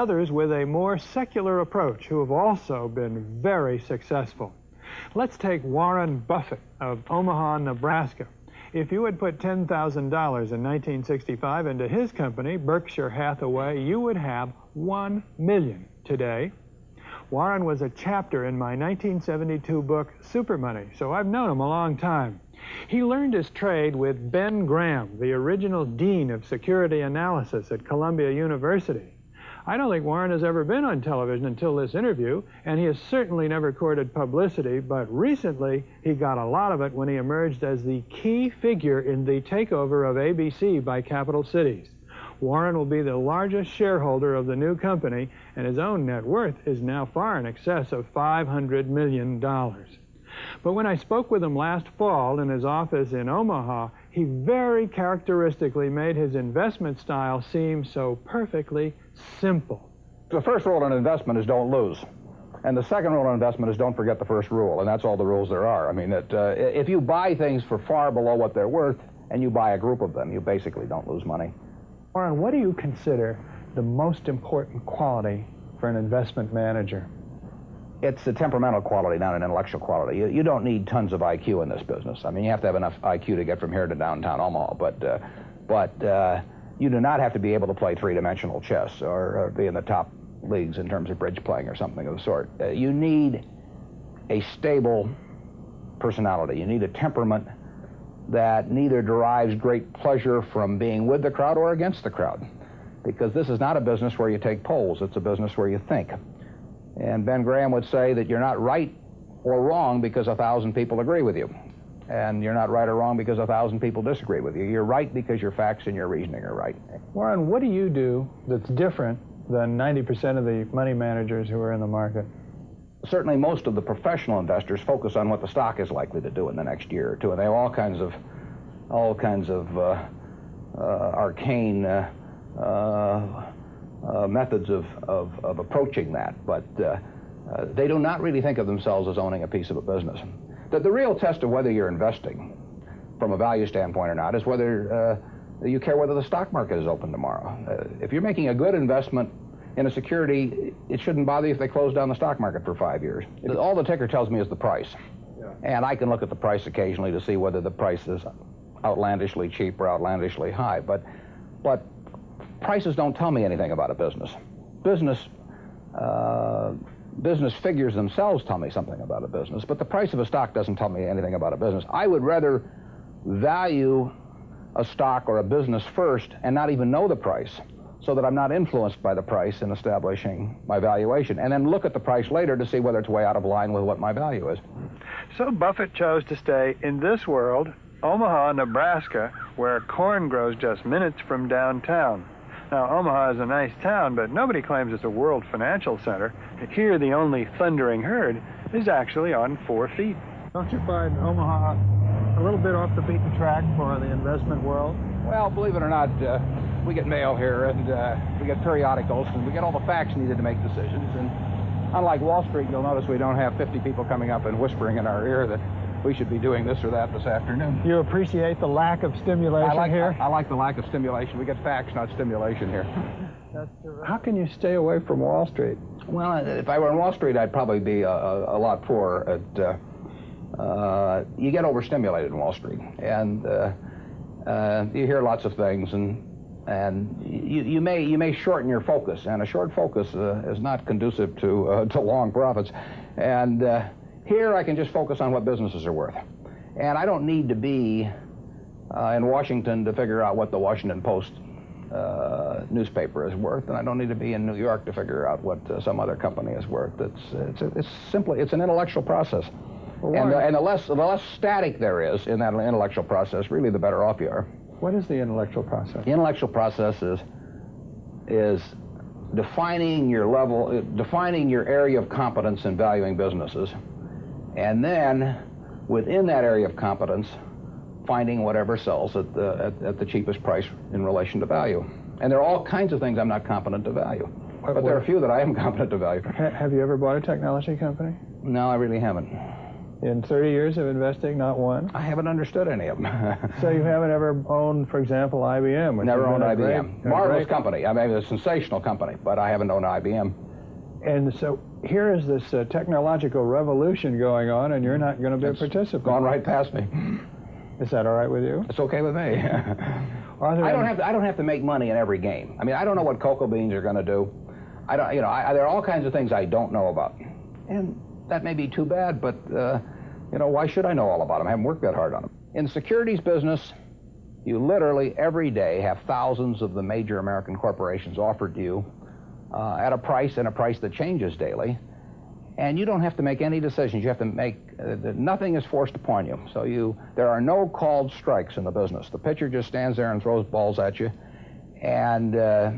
Others with a more secular approach who have also been very successful. Let's take Warren Buffett of Omaha, Nebraska. If you had put $10,000 in 1965 into his company, Berkshire Hathaway, you would have $1 million today. Warren was a chapter in my 1972 book, Super Money, so I've known him a long time. He learned his trade with Ben Graham, the original dean of security analysis at Columbia University. I don't think Warren has ever been on television until this interview, and he has certainly never courted publicity, but recently he got a lot of it when he emerged as the key figure in the takeover of ABC by Capital Cities. Warren will be the largest shareholder of the new company, and his own net worth is now far in excess of $500 million. But when I spoke with him last fall in his office in Omaha, he very characteristically made his investment style seem so perfectly simple. The first rule in investment is don't lose. And the second rule in investment is don't forget the first rule, and that's all the rules there are. I mean, if you buy things for far below what they're worth and you buy a group of them, you basically don't lose money. Warren, what do you consider the most important quality for an investment manager? It's a temperamental quality, not an intellectual quality. You don't need tons of IQ in this business. I mean, you have to have enough IQ to get from here to downtown Omaha, but you do not have to be able to play three-dimensional chess or be in the top leagues in terms of bridge playing or something of the sort. You need a stable personality. You need a temperament that neither derives great pleasure from being with the crowd or against the crowd, because this is not a business where you take polls. It's a business where you think. And Ben Graham would say that you're not right or wrong because 1,000 people agree with you. And you're not right or wrong because 1,000 people disagree with you. You're right because your facts and your reasoning are right. Warren, what do you do that's different than 90% of the money managers who are in the market? Certainly most of the professional investors focus on what the stock is likely to do in the next year or two, and they have all kinds of arcane methods of approaching that, but they do not really think of themselves as owning a piece of a business. The real test of whether you're investing from a value standpoint or not is whether you care whether the stock market is open tomorrow. If you're making a good investment in a security, it shouldn't bother you if they close down the stock market for 5 years. All the ticker tells me is the price. Yeah. And I can look at the price occasionally to see whether the price is outlandishly cheap or outlandishly high, but prices don't tell me anything about a business. Business figures themselves tell me something about a business, but the price of a stock doesn't tell me anything about a business. I would rather value a stock or a business first and not even know the price, so that I'm not influenced by the price in establishing my valuation, and then look at the price later to see whether it's way out of line with what my value is. So Buffett chose to stay in this world, Omaha, Nebraska, where corn grows just minutes from downtown. Now, Omaha is a nice town, but nobody claims it's a world financial center. Here, the only thundering herd is actually on 4 feet. Don't you find Omaha a little bit off the beaten track for the investment world? Well, believe it or not, we get mail here, and we get periodicals, and we get all the facts needed to make decisions. And unlike Wall Street, you'll notice we don't have 50 people coming up and whispering in our ear that we should be doing this or that this afternoon. You appreciate the lack of stimulation here? I like the lack of stimulation. We get facts, not stimulation here. How can you stay away from Wall Street? Well, if I were on Wall Street, I'd probably be a lot poorer. You get overstimulated in Wall Street, and you hear lots of things, and you may shorten your focus, and a short focus is not conducive to long profits. And here I can just focus on what businesses are worth, and I don't need to be in Washington to figure out what the Washington Post newspaper is worth, and I don't need to be in New York to figure out what some other company is worth. It's an intellectual process. Well, and the less static there is in that intellectual process, really the better off you are. What is the intellectual process? The intellectual process is defining your area of competence in valuing businesses, and then within that area of competence, finding whatever sells at the cheapest price in relation to value. And there are all kinds of things I'm not competent to value, but there are a few that I am competent to value. Have you ever bought a technology company? No, I really haven't. In 30 years of investing, not one? I haven't understood any of them. So you haven't ever owned, for example, IBM? Which Never owned IBM. Marvelous company. I mean, a sensational company, but I haven't owned IBM. And so here is this technological revolution going on, and you're not going to be a participant. Gone right past me. Is that all right with you? It's okay with me. I don't have to make money in every game. I mean, I don't know what cocoa beans are going to do. There are all kinds of things I don't know about, and that may be too bad. But why should I know all about them? I haven't worked that hard on them. In the securities business, you literally every day have thousands of the major American corporations offered to you at a price that changes daily. And you don't have to make any decisions. You have to make, nothing is forced upon you. So there are no called strikes in the business. The pitcher just stands there and throws balls at you. And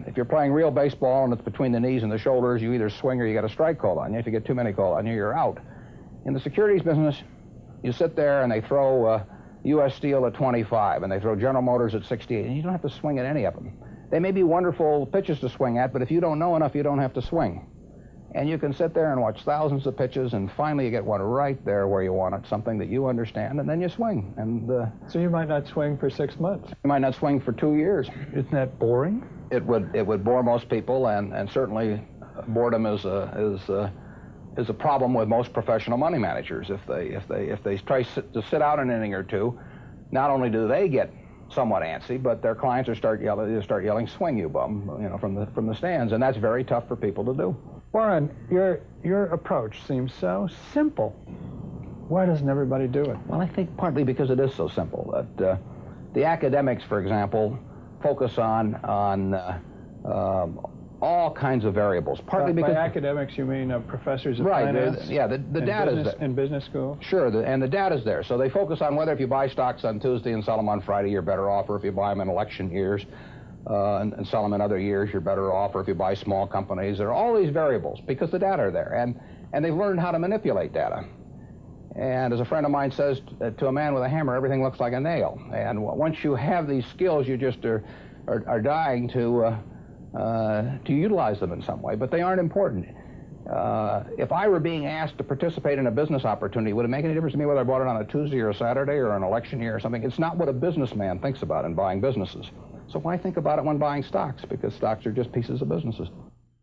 if you're playing real baseball and it's between the knees and the shoulders, you either swing or you get a strike called on you. If you get too many called on you, you're out. In the securities business, you sit there and they throw U.S. Steel at 25 and they throw General Motors at 68, and you don't have to swing at any of them. They may be wonderful pitches to swing at, but if you don't know enough, you don't have to swing. And you can sit there and watch thousands of pitches, and finally you get one right there where you want it, something that you understand, and then you swing. And so you might not swing for 6 months. You might not swing for 2 years. Isn't that boring? It would bore most people, and certainly boredom is a problem with most professional money managers. If they try to sit out an inning or two, not only do they get somewhat antsy, but their clients start yelling, "Swing, you bum!" from the stands, and that's very tough for people to do. Warren, your approach seems so simple. Why doesn't everybody do it? Well, I think partly because it is so simple. That the academics, for example, focus on all kinds of variables. Partly because by academics you mean professors of right, finance? Yeah, the data's there. In business school? Sure, and the data's there. So they focus on whether if you buy stocks on Tuesday and sell them on Friday, you're better off, or if you buy them in election years and sell them in other years, you're better off, or if you buy small companies. There are all these variables because the data are there, and they've learned how to manipulate data. And as a friend of mine says, to a man with a hammer, everything looks like a nail. And once you have these skills, you just are dying to utilize them in some way, but they aren't important. If I were being asked to participate in a business opportunity, would it make any difference to me whether I bought it on a Tuesday or a Saturday or an election year or something? It's not what a businessman thinks about in buying businesses. So why think about it when buying stocks? Because stocks are just pieces of businesses.